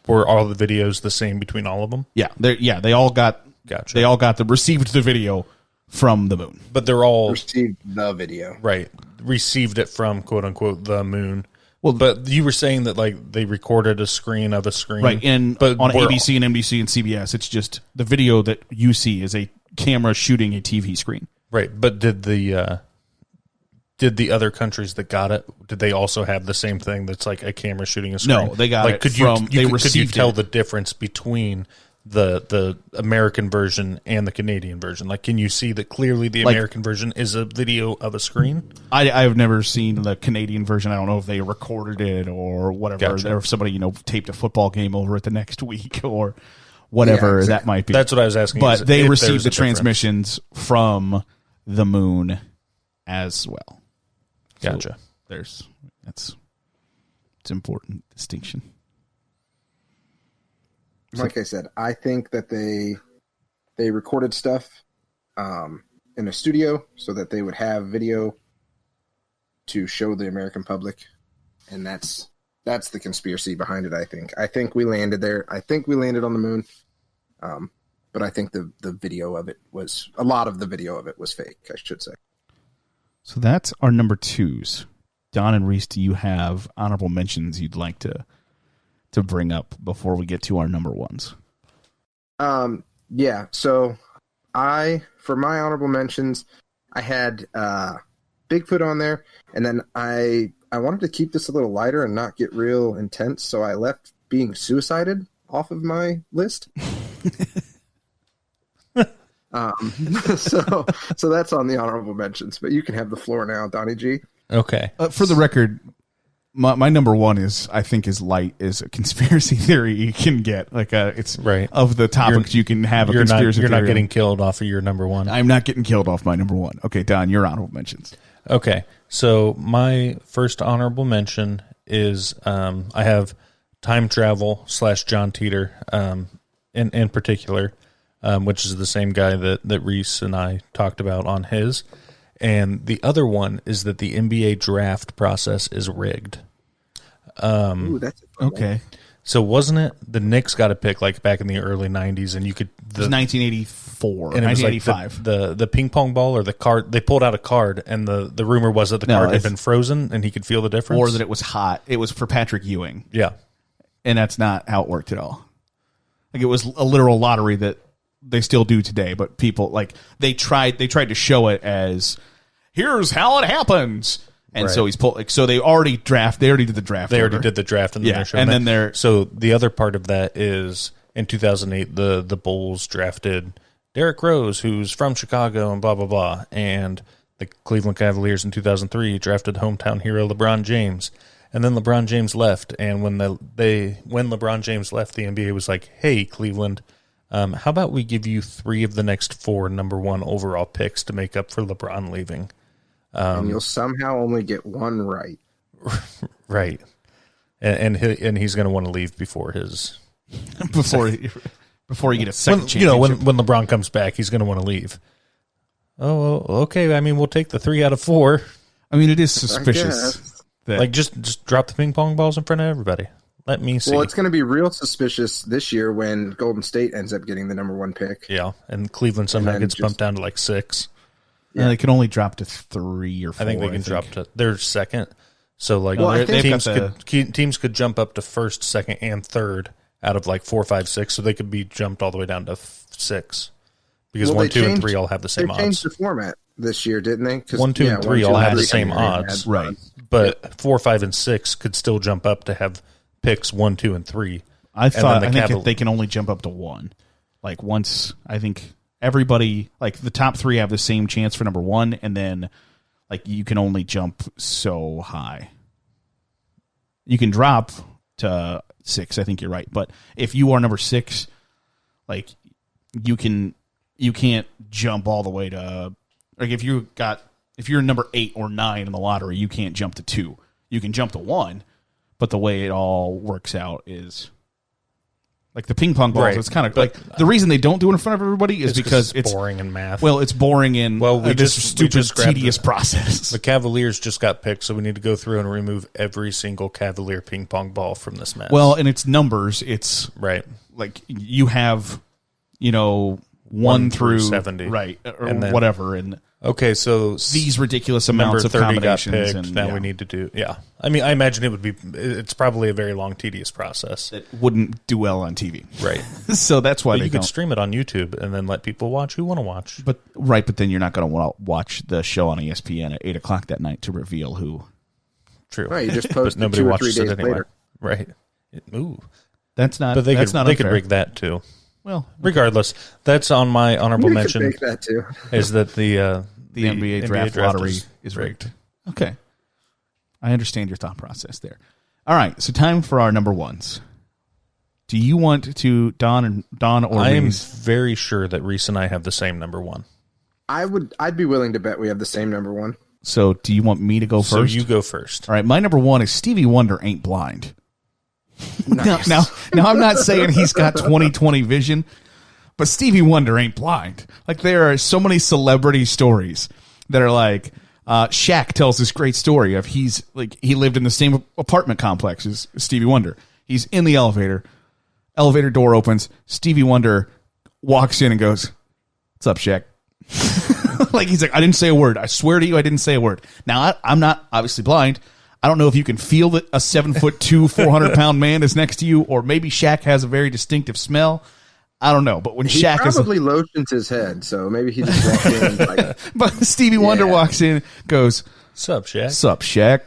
were all the videos the same between all of them? Yeah, they all got. Gotcha. They all received the video from the moon, but they're all received the video, right? Received it from quote unquote the moon. Well, but you were saying that like they recorded a screen of a screen, right? But on ABC and NBC and CBS, it's just the video that you see is a camera shooting a TV screen, right? But did the other countries that got it? Did they also have the same thing? That's like a camera shooting a screen. No, they got like, it could from. You, they could you received tell it. the difference between the American version and the Canadian version? Like, can you see that clearly the American version is a video of a screen? I've never seen the Canadian version. I don't know if they recorded it or whatever. Gotcha. Or if somebody taped a football game over it the next week or whatever that might be. That's what I was asking. But they received the transmissions from the moon as well. Gotcha. So it's important distinction. Like I said, I think that they recorded stuff in a studio so that they would have video to show the American public, and that's the conspiracy behind it. I think we landed there. I think we landed on the moon, but I think the video of it was a lot of the video of it was fake, I should say. So that's our number 2s. Don and Reece, do you have honorable mentions you'd like to bring up before we get to our number 1s? Yeah. So for my honorable mentions, I had Bigfoot on there, and then I wanted to keep this a little lighter and not get real intense, so I left being suicided off of my list. So that's on the honorable mentions, but you can have the floor now, Donnie G. Okay. For the record, my number 1 is light as a conspiracy theory you can get. Like it's right of the topics you can have a conspiracy theory. You're not getting on. killed off of your number 1. I'm not getting killed off my number 1. Okay, Don, your honorable mentions. Okay, so my first honorable mention is I have time travel / John Teeter in particular, which is the same guy that Reece and I talked about on his. And the other one is that the NBA draft process is rigged. Ooh, that's okay. So wasn't it the Knicks got a pick like back in the early 90s, and you could it was 1984 and it was 1985. Like the ping pong ball or the card. They pulled out a card, and the rumor was that the card had been frozen, and he could feel the difference, or that it was hot. It was for Patrick Ewing. Yeah, and that's not how it worked at all. Like it was a literal lottery that they still do today, but people they tried to show it as here's how it happens. And so he's pulled. So they already did the draft. They already did the draft, and then they're showing and then So the other part of that is in 2008, the Bulls drafted Derrick Rose, who's from Chicago, and blah blah blah. And the Cleveland Cavaliers in 2003 drafted hometown hero LeBron James. And then LeBron James left, and when LeBron James left, the NBA was like, "Hey, Cleveland, how about we give you 3 of the next 4 number 1 overall picks to make up for LeBron leaving?" And you'll somehow only get 1 right. Right. And he's going to want to leave before his before you get a second championship. When LeBron comes back, he's going to want to leave. Oh, okay. I mean, we'll take the 3 out of 4. I mean, it is suspicious. Like just drop the ping pong balls in front of everybody. Let me see. Well, it's going to be real suspicious this year when Golden State ends up getting the number 1 pick. Yeah, and Cleveland somehow gets bumped down to like 6. Yeah, they can only drop to 3 or 4. I think they can drop to their second. So like teams could jump up to first, second, and third out of like 4, 5, 6. So they could be jumped all the way down to 6 because 1, 2, and 3 all have the same odds. They changed the format this year, didn't they? 1, 2, and 3 all have the same odds, right? But 4, 5, and 6 could still jump up to have picks 1, 2, and 3. I think they can only jump up to 1. Like once, I think. Everybody, like the top 3 have the same chance for number 1, and then like you can only jump so high. You can drop to 6, I think you're right. But if you are number 6, like you can't jump all the way to like if you're number 8 or 9 in the lottery, you can't jump to 2. You can jump to 1, but the way it all works out is Like the ping pong balls, Right. it's kind of like the reason they don't do it in front of everybody is because it's boring in math. Well, it's boring in this stupid, tedious process. The Cavaliers just got picked, so we need to go through and remove every single Cavalier ping pong ball from this mess. Well, and it's numbers. It's right. Like you have, 1 through 70, right, or and then, whatever, and okay, so these ridiculous amounts of combinations. Got picked, and now we need to do. Yeah, I mean, I imagine it's probably a very long, tedious process. It wouldn't do well on TV, right? So that's why you could stream it on YouTube and then let people watch who want to watch. But then you're not going to watch the show on ESPN at 8:00 that night to reveal who. True, right? You just post nobody 2 or watches 3 days it anyway, later. right? Ooh, that's not. But they they could rig that too. Well, regardless, that's on my honorable mention. Make that too. Is that the NBA draft lottery is rigged? Okay, I understand your thought process there. All right, so time for our number ones. Do you want to Don or I am Reece? very sure that Reece and I have the same number one. I'd be willing to bet we have the same number one. So do you want me to go first? So you go first. All right, my number one is Stevie Wonder ain't blind. Nice. Now, I'm not saying he's got 20/20 vision, but Stevie Wonder ain't blind. Like there are so many celebrity stories that are like Shaq tells this great story of he lived in the same apartment complex as Stevie Wonder. He's in the elevator door opens, Stevie Wonder walks in and goes, "What's up, Shaq?" Like he's like, "I didn't say a word. I swear to you, I didn't say a word." Now I'm not obviously blind. I don't know if you can feel that a 7'2", 400-pound man is next to you, or maybe Shaq has a very distinctive smell. I don't know, but when Shaq probably lotions his head, so maybe he just walked in. Like, but Stevie Wonder walks in, goes, "Sup, Shaq?" "Sup, Shaq?"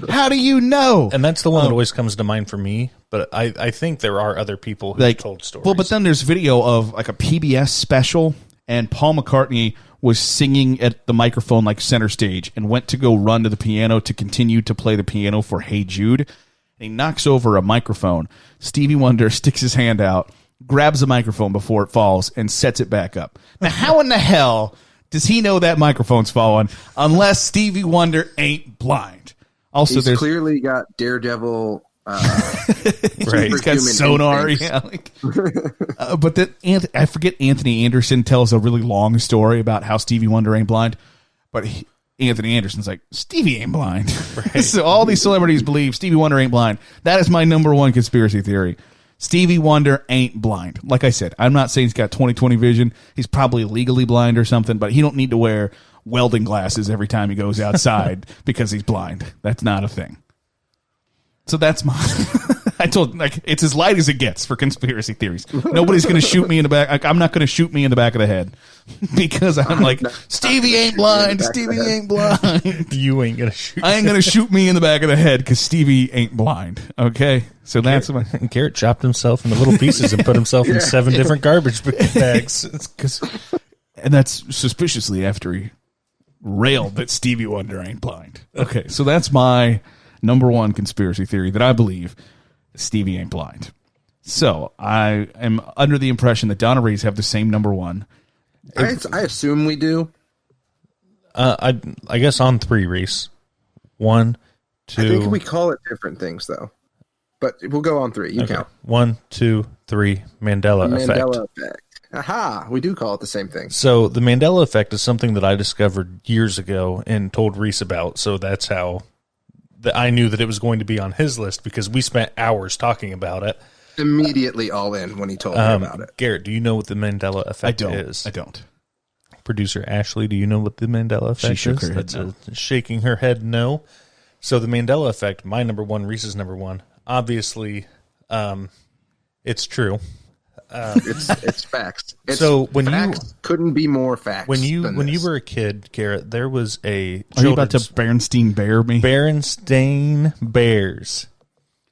How do you know? And that's the one that always comes to mind for me. But I think there are other people who told stories. Well, but then there's video of like a PBS special, and Paul McCartney was singing at the microphone like center stage and went to go run to the piano to continue to play the piano for Hey Jude. And he knocks over a microphone. Stevie Wonder sticks his hand out, grabs the microphone before it falls, and sets it back up. Now, how in the hell does he know that microphone's falling unless Stevie Wonder ain't blind? Also, he's clearly got Daredevil. Right, he's got sonar. Yeah, but I forget. Anthony Anderson tells a really long story about how Stevie Wonder ain't blind, but Anthony Anderson's like, Stevie ain't blind. Right. So all these celebrities believe Stevie Wonder ain't blind. That is my number one conspiracy theory. Stevie Wonder ain't blind. Like I said, I'm not saying he's got 20/20 vision. He's probably legally blind or something, but he don't need to wear welding glasses every time he goes outside because he's blind. That's not a thing. So that's my. I told it's as light as it gets for conspiracy theories. Nobody's going to shoot me in the back. I'm not going to shoot me in the back of the head because I'm like, Stevie ain't blind. Stevie ain't blind. You ain't going to shoot. I ain't going to shoot me in the back of the head because Stevie ain't blind. Okay, so that's my. Garrett chopped himself into little pieces and put himself in 7 different garbage bags. And that's suspiciously after he railed that Stevie Wonder ain't blind. Okay, so that's my number one conspiracy theory that I believe Stevie ain't blind. So I am under the impression that Don and Reece have the same number one. I assume we do. I guess on 3, Reece. 1, 2. I think we call it different things though, but we'll go on 3. You count. 1, 2, 3. Mandela effect. Aha! We do call it the same thing. So the Mandela effect is something that I discovered years ago and told Reece about. So that's how. I knew that it was going to be on his list because we spent hours talking about it. Immediately all in when he told me about it. Garrett, do you know what the Mandela effect is? I don't. Producer Ashley, do you know what the Mandela effect is? She shook her head no. Shaking her head no. So the Mandela effect, my number one, Reece's number one, obviously it's true. It's facts. So when facts you couldn't be more facts. When you were a kid, Garrett, there was a. Are you about to Berenstain Bear me? Berenstain Bears.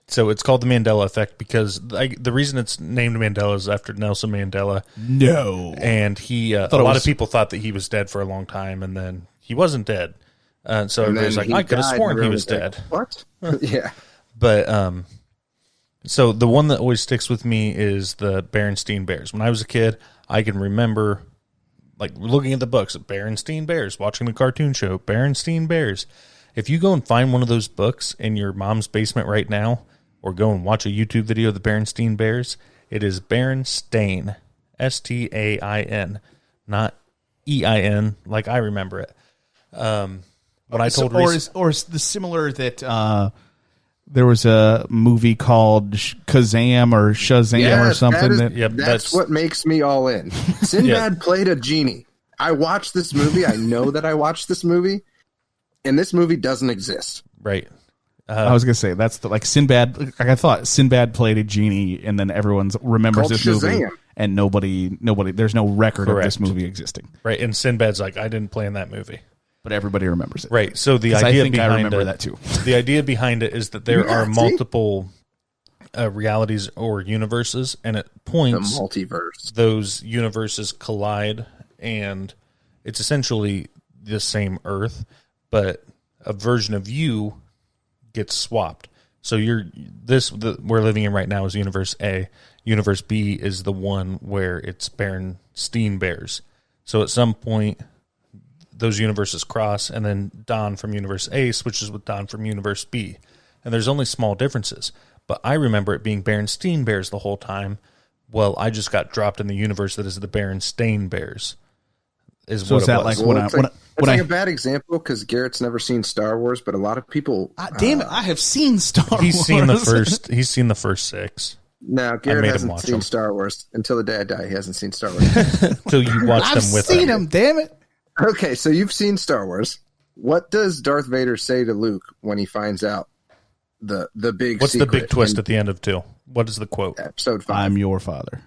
So it's called the Mandela effect because the reason it's named Mandela is after Nelson Mandela. No, and he a lot of people thought that he was dead for a long time, and then he wasn't dead. So everybody's like, I could have sworn he was dead. What? Yeah, but so the one that always sticks with me is the Berenstain Bears. When I was a kid, I can remember like looking at the books, Berenstain Bears, watching the cartoon show, Berenstain Bears. If you go and find one of those books in your mom's basement right now, or go and watch a YouTube video of the Berenstain Bears, it is Berenstain, Stain, not EIN like I remember it. When I told Reece, or is the similar that there was a movie called Kazam or Shazam or something. That's what makes me all in. Sinbad played a genie. I watched this movie. I know that I watched this movie, and this movie doesn't exist. Right. I was gonna say that's like Sinbad. Like I thought Sinbad played a genie, and then everyone remembers this movie, and nobody. There's no record of this movie existing. Right, and Sinbad's like, I didn't play in that movie, but everybody remembers it. Right. So the idea behind that too. The idea behind it is that there are multiple realities or universes, and at points the multiverse, those universes collide, and it's essentially the same Earth, but a version of you gets swapped. So we're living in right now is Universe A. Universe B is the one where it's Berenstain Bears. So at some point, those universes cross, and then Don from Universe A switches with Don from Universe B. And there's only small differences. But I remember it being Berenstain Bears the whole time. Well, I just got dropped in the universe that is the Berenstain Bears. Is so what is that like? It's a bad example because Garrett's never seen Star Wars, but a lot of people. Damn it! I have seen Star Wars. He's seen the first 6. No, Garrett hasn't seen Star Wars until the day I die. He hasn't seen Star Wars until you watch them with him. I've seen them. Damn it! Okay, so you've seen Star Wars. What does Darth Vader say to Luke when he finds out the big? What's the big twist at the end of 2? What is the quote? Episode 5. I'm your father.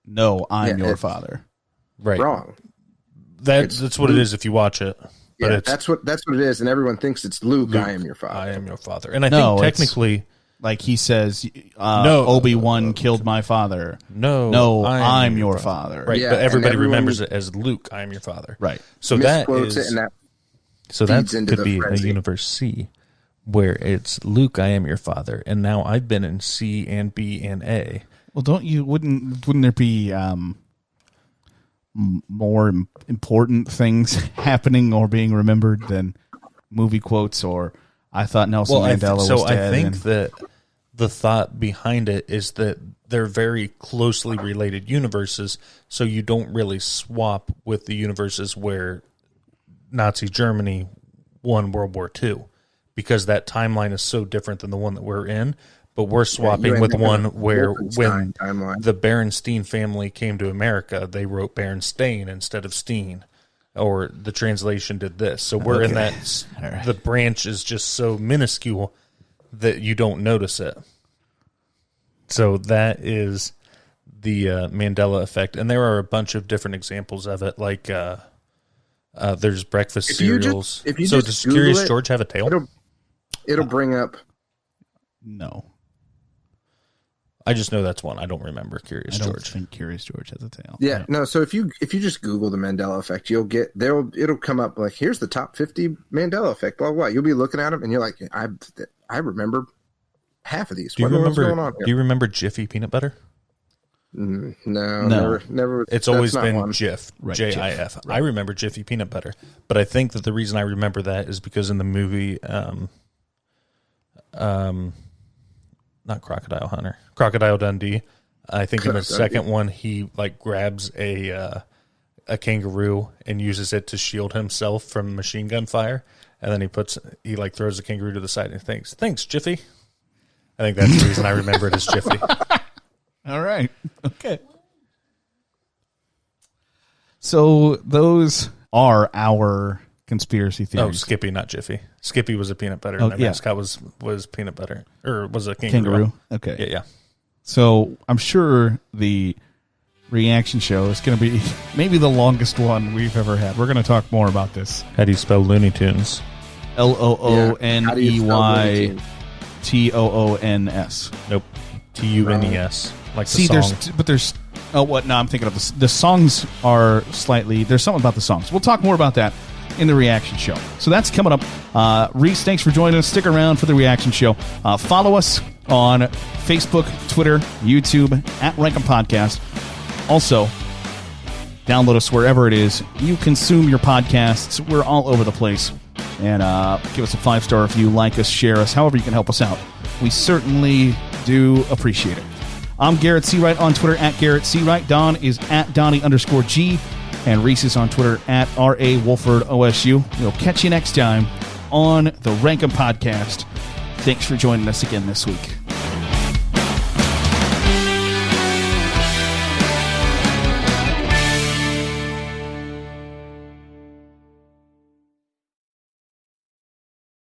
No, I'm your father. Right. Wrong. That's what it is if you watch it. But yeah, that's what it is, and everyone thinks it's Luke. I am your father. I am your father, and I think technically, like he says, no, Obi-Wan killed my father. No, I'm your father. Right, yeah, but everybody remembers it as Luke. I am your father. Right. So that could be a Universe C, where it's Luke. I am your father, and now I've been in C and B and A. Well, wouldn't there be more important things happening or being remembered than movie quotes or I thought Nelson Mandela was dead? I think that the thought behind it is that they're very closely related universes, so you don't really swap with the universes where Nazi Germany won World War II, because that timeline is so different than the one that we're in. But we're swapping with one where when the Berenstain family came to America, they wrote Berenstain instead of Steen, or the translation did this. So we're in that. Right. The branch is just so minuscule that you don't notice it. So that is the Mandela effect. And there are a bunch of different examples of it, like there's breakfast cereals. So does Curious George have a tail? It'll bring up... No. I just know that's one. I don't remember Curious George. I think Curious George has a tail. Yeah, no. So if you just Google the Mandela effect, it'll come up like, here's the top 50 Mandela effect. Blah blah. You'll be looking at them and you're like, I remember half of these. What's going on here? Do you remember Jiffy peanut butter? No, never. It's always been Jif, right, J-I-F. Right. I remember Jiffy peanut butter, but I think that the reason I remember that is because in the movie, not Crocodile Hunter, Crocodile Dundee. I think in the second one, he like grabs a kangaroo and uses it to shield himself from machine gun fire, and then he throws the kangaroo to the side and thanks, Jiffy. I think that's the reason I remember it as Jiffy. All right, okay. So those are our conspiracy theories. Oh, Skippy, not Jiffy. Skippy was a peanut butter. And mascot was peanut butter, or was a kangaroo. Okay. Yeah. So I'm sure the reaction show is going to be maybe the longest one we've ever had. We're going to talk more about this. How do you spell Looney Tunes? LOONEYTOONS. Nope. TUNES. Like the song. there's. Oh, what? No, I'm thinking of the songs are slightly. There's something about the songs. We'll talk more about that in the reaction show. So that's coming up. Reece, thanks for joining us. Stick around for the reaction show. Follow us on Facebook, Twitter, YouTube at Rankin Podcast. Also, download us wherever it is you consume your podcasts. We're all over the place. And give us a 5-star review, like us, share us, however you can help us out. We certainly do appreciate it. I'm Garrett Seawright on Twitter at Garrett Seawright. Don is at Donnie_G. And Reece is on Twitter at R.A. Wolford OSU. We'll catch you next time on the Rankin Podcast. Thanks for joining us again this week.